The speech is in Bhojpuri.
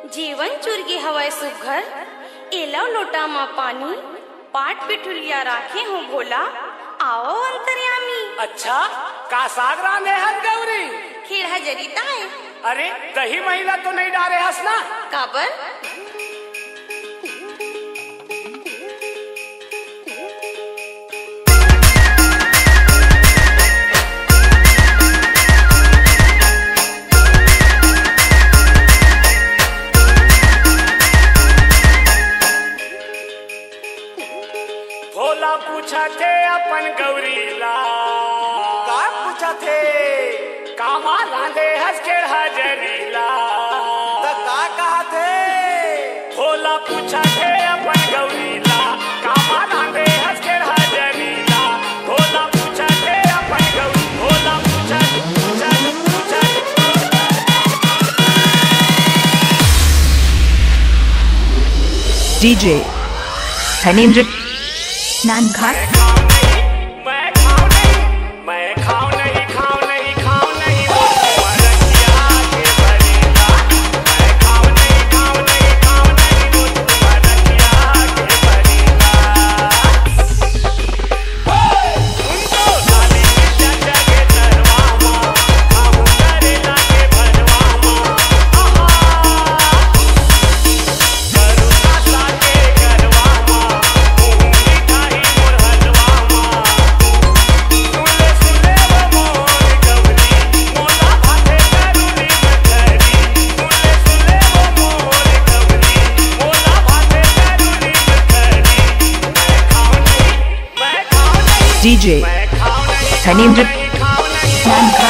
जीवन चुरगी हवाए सुघर एलाव लोटा मा पानी पाट पिठुलिया राखे हूँ भोला आओ अंतर्यामी। अच्छा का साग रांधे हस गौरी? खीरा जरीता है। अरे दही महिला तो नहीं डारे हस ना? काबर? भोला पूछा थे अपन गौरीला, का पूछा थे? कामा रांधे हस के हजरीला, तो का कहा थे? भोला पूछा थे अपन गौरीला, कामा रांधे हस के हजरीला, भोला पूछा थे अपन गौरी, भोला पूछा पूछा पूछा। DJ धनेंद्र नानघाट। DJ धनेंद्र नानघाट।